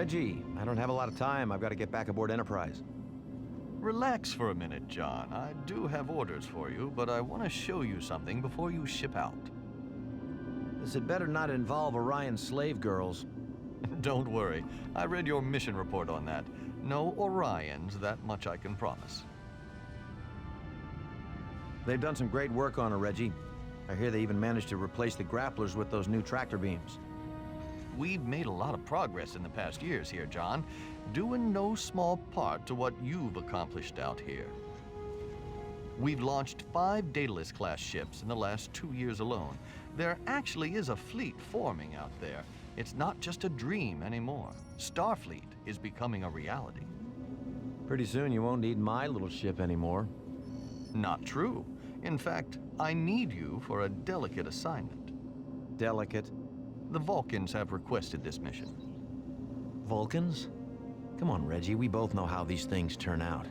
Reggie, I don't have a lot of time. I've got to get back aboard Enterprise. Relax for a minute, John. I do have orders for you, but I want to show you something before you ship out. This had better not involve Orion slave girls. Don't worry. I read your mission report on that. No Orions, that much I can promise. They've done some great work on her, Reggie. I hear they even managed to replace the grapplers with those new tractor beams. We've made a lot of progress in the past years here, John, due in no small part to what you've accomplished out here. We've launched 5 Daedalus-class ships in the last 2 years alone. There actually is a fleet forming out there. It's not just a dream anymore. Starfleet is becoming a reality. Pretty soon you won't need my little ship anymore. Not true. In fact, I need you for a delicate assignment. Delicate? The Vulcans have requested this mission. Vulcans? Come on, Reggie, we both know how these things turn out.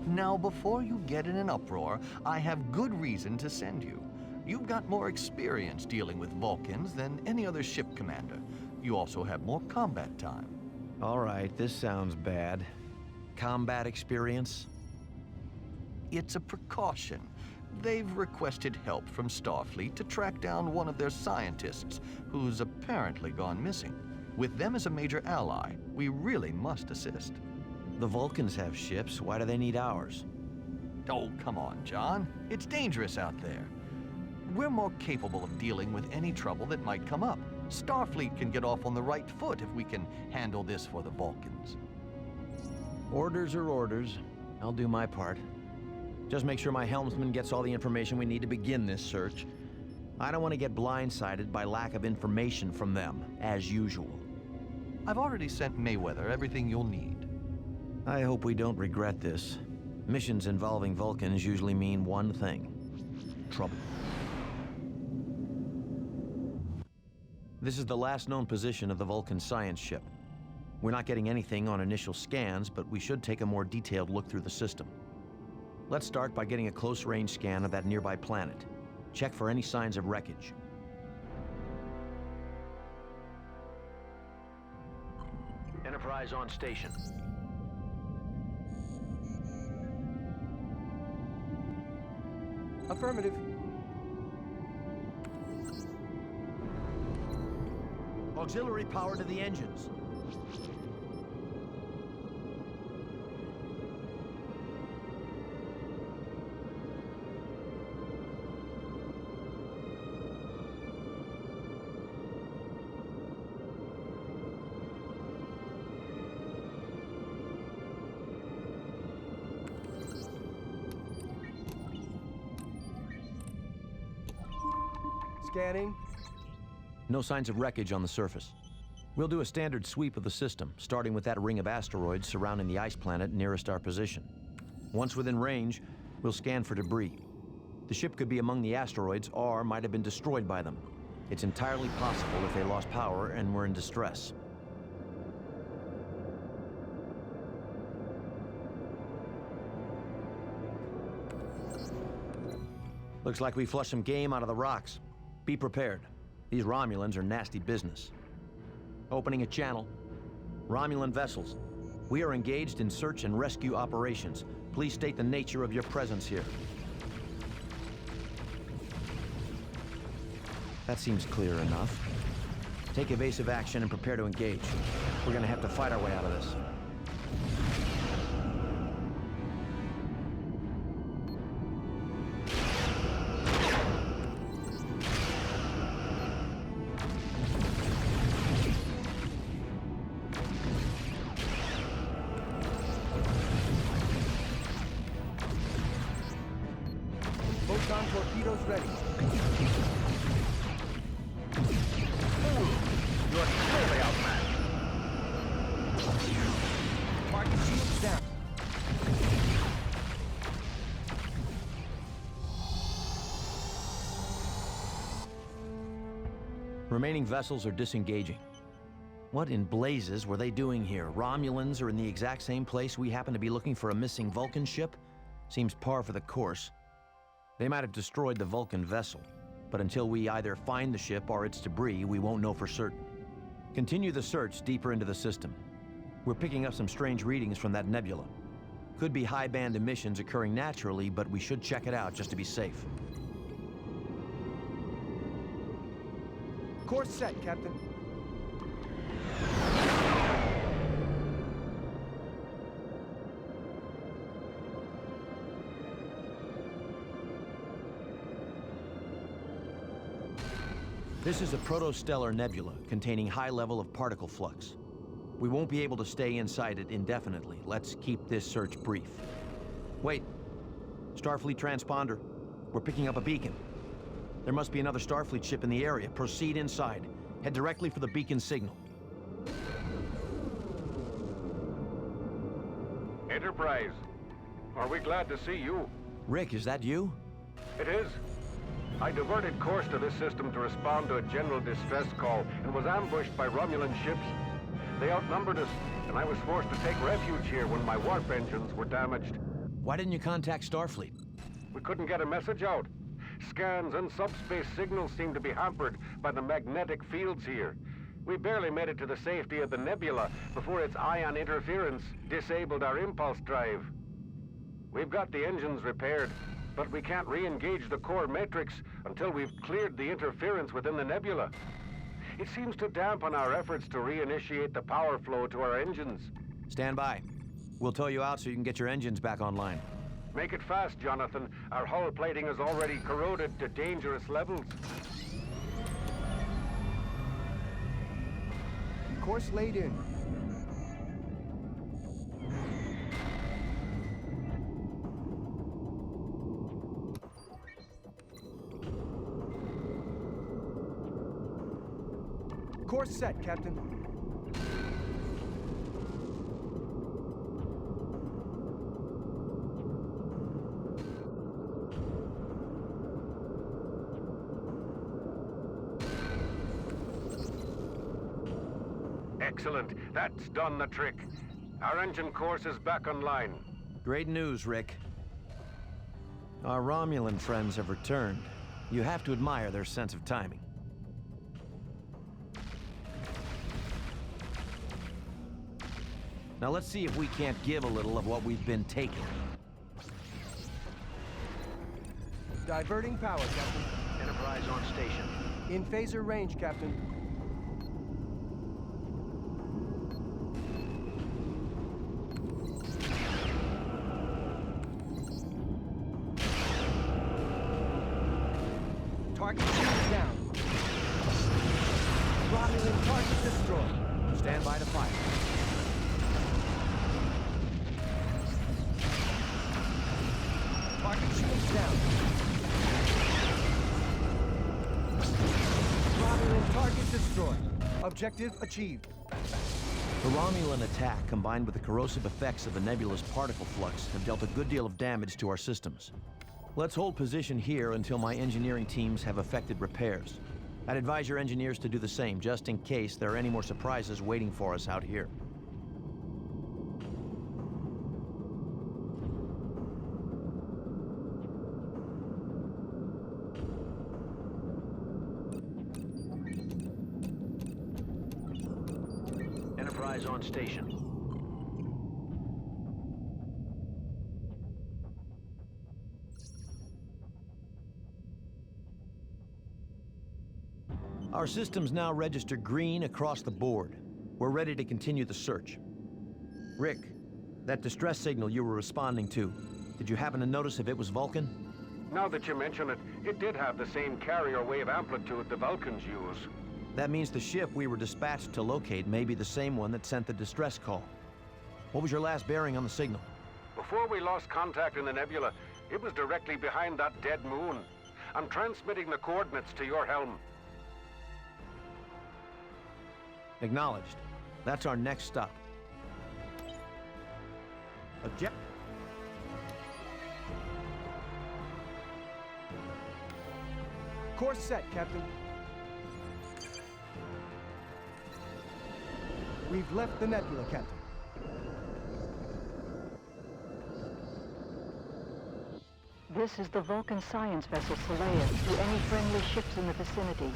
Now, before you get in an uproar, I have good reason to send you. You've got more experience dealing with Vulcans than any other ship commander. You also have more combat time. All right, this sounds bad. Combat experience? It's a precaution. They've requested help from Starfleet to track down one of their scientists who's apparently gone missing. With them as a major ally, we really must assist. The Vulcans have ships. Why do they need ours? Oh, come on, John. It's dangerous out there. We're more capable of dealing with any trouble that might come up. Starfleet can get off on the right foot if we can handle this for the Vulcans. Orders are orders. I'll do my part. Just make sure my helmsman gets all the information we need to begin this search. I don't want to get blindsided by lack of information from them, as usual. I've already sent Mayweather everything you'll need. I hope we don't regret this. Missions involving Vulcans usually mean one thing: trouble. This is the last known position of the Vulcan science ship. We're not getting anything on initial scans, but we should take a more detailed look through the system. Let's start by getting a close-range scan of that nearby planet. Check for any signs of wreckage. Enterprise on station. Affirmative. Auxiliary power to the engines. Scanning. No signs of wreckage on the surface. We'll do a standard sweep of the system, starting with that ring of asteroids surrounding the ice planet nearest our position. Once within range, we'll scan for debris. The ship could be among the asteroids or might have been destroyed by them. It's entirely possible if they lost power and were in distress. Looks like we flushed some game out of the rocks. Be prepared. These Romulans are nasty business. Opening a channel. Romulan vessels. We are engaged in search and rescue operations. Please state the nature of your presence here. That seems clear enough. Take evasive action and prepare to engage. We're gonna have to fight our way out of this. Photon torpedoes ready. You're clearly outmatched. Marking shields down. Remaining vessels are disengaging. What in blazes were they doing here? Romulans are in the exact same place we happen to be looking for a missing Vulcan ship? Seems par for the course. They might have destroyed the Vulcan vessel, but until we either find the ship or its debris, we won't know for certain. Continue the search deeper into the system. We're picking up some strange readings from that nebula. Could be high-band emissions occurring naturally, but we should check it out just to be safe. Course set, Captain. This is a protostellar nebula containing high level of particle flux. We won't be able to stay inside it indefinitely. Let's keep this search brief. Wait. Starfleet transponder. We're picking up a beacon. There must be another Starfleet ship in the area. Proceed inside. Head directly for the beacon signal. Enterprise, are we glad to see you? Rick, is that you? It is. I diverted course to this system to respond to a general distress call and was ambushed by Romulan ships. They outnumbered us, and I was forced to take refuge here when my warp engines were damaged. Why didn't you contact Starfleet? We couldn't get a message out. Scans and subspace signals seem to be hampered by the magnetic fields here. We barely made it to the safety of the Nebula before its ion interference disabled our impulse drive. We've got the engines repaired, but we can't re-engage the core matrix until we've cleared the interference within the Nebula. It seems to dampen our efforts to reinitiate the power flow to our engines. Stand by. We'll tow you out so you can get your engines back online. Make it fast, Jonathan. Our hull plating is already corroded to dangerous levels. Course laid in. Course set, Captain. Excellent. That's done the trick. Our engine course is back online. Great news, Rick. Our Romulan friends have returned. You have to admire their sense of timing. Now let's see if we can't give a little of what we've been taking. Diverting power, Captain. Enterprise on station. In phaser range, Captain. Target shield down. Romulan target destroyed. Stand by to fire. Target shields down. Romulan target destroyed. Objective achieved. The Romulan attack, combined with the corrosive effects of the nebula's particle flux, have dealt a good deal of damage to our systems. Let's hold position here until my engineering teams have effected repairs. I'd advise your engineers to do the same, just in case there are any more surprises waiting for us out here. Enterprise on station. Our systems now register green across the board. We're ready to continue the search. Rick, that distress signal you were responding to, did you happen to notice if it was Vulcan? Now that you mention it, it did have the same carrier wave amplitude the Vulcans use. That means the ship we were dispatched to locate may be the same one that sent the distress call. What was your last bearing on the signal? Before we lost contact in the Nebula, it was directly behind that dead moon. I'm transmitting the coordinates to your helm. Acknowledged. That's our next stop. Object. Course set, Captain. We've left the Nebula, Captain. This is the Vulcan science vessel Saleya to any friendly ships in the vicinity.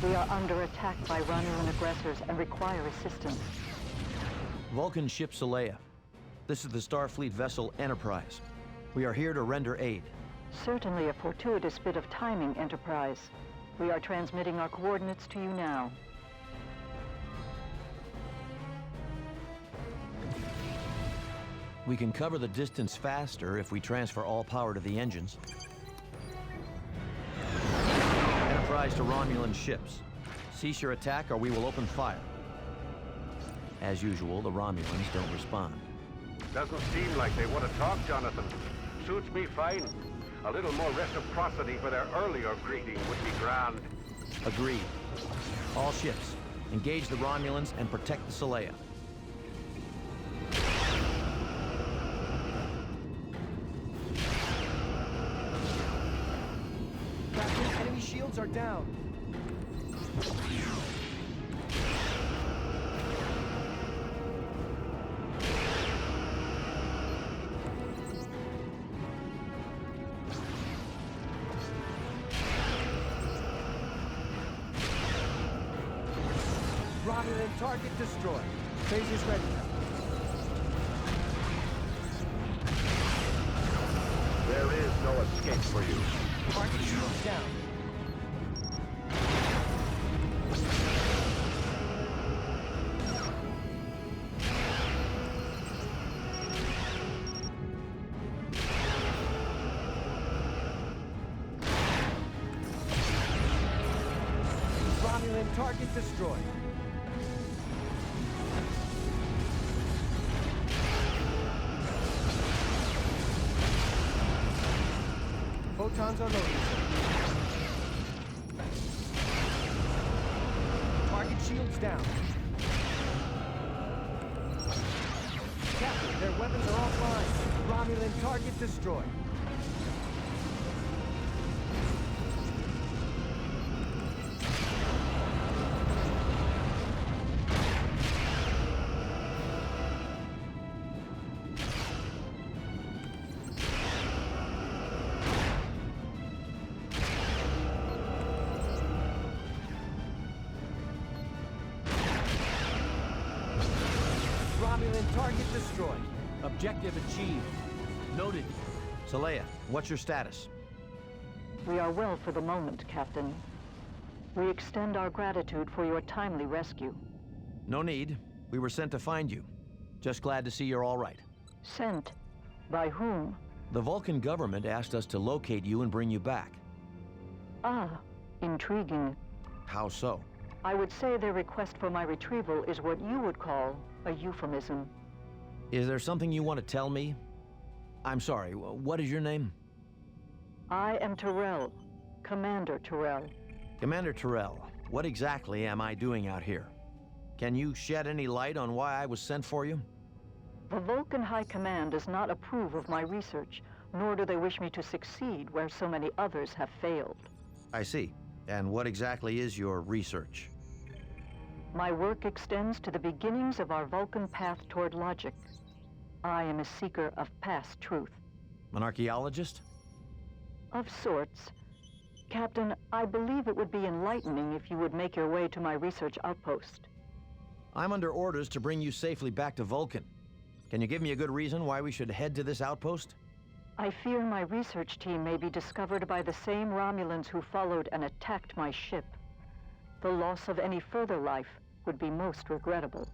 We are under attack by Romulan aggressors and require assistance. Vulcan ship Saleya. This is the Starfleet vessel Enterprise. We are here to render aid. Certainly a fortuitous bit of timing, Enterprise. We are transmitting our coordinates to you now. We can cover the distance faster if we transfer all power to the engines. Enterprise to Romulan ships. Cease your attack or we will open fire. As usual, the Romulans don't respond. Doesn't seem like they want to talk, Jonathan. Suits me fine. A little more reciprocity for their earlier greeting would be grand. Agreed. All ships, engage the Romulans and protect the Saleya. Captain, enemy shields are down. Romulan target destroyed. Phasers ready. There is no escape for you. Target shields down. Romulan target destroyed. Photons are loaded. Target shields down. Captain, their weapons are offline. Romulan target destroyed. Romulan target destroyed. Objective achieved. Noted. Saleya, what's your status? We are well for the moment, Captain. We extend our gratitude for your timely rescue. No need. We were sent to find you. Just glad to see you're all right. Sent? By whom? The Vulcan government asked us to locate you and bring you back. Ah, intriguing. How so? I would say their request for my retrieval is what you would call a euphemism. Is there something you want to tell me? I'm sorry, what is your name? I am Terrell, Commander Terrell. Commander Terrell, what exactly am I doing out here? Can you shed any light on why I was sent for you? The Vulcan High Command does not approve of my research, nor do they wish me to succeed where so many others have failed. I see. And what exactly is your research? My work extends to the beginnings of our Vulcan path toward logic. I am a seeker of past truth. An archaeologist? Of sorts. Captain, I believe it would be enlightening if you would make your way to my research outpost. I'm under orders to bring you safely back to Vulcan. Can you give me a good reason why we should head to this outpost? I fear my research team may be discovered by the same Romulans who followed and attacked my ship. The loss of any further life would be most regrettable.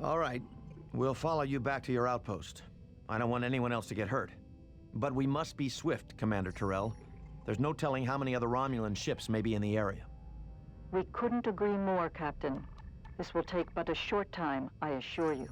All right. We'll follow you back to your outpost. I don't want anyone else to get hurt. But we must be swift, Commander Terrell. There's no telling how many other Romulan ships may be in the area. We couldn't agree more, Captain. This will take but a short time, I assure you.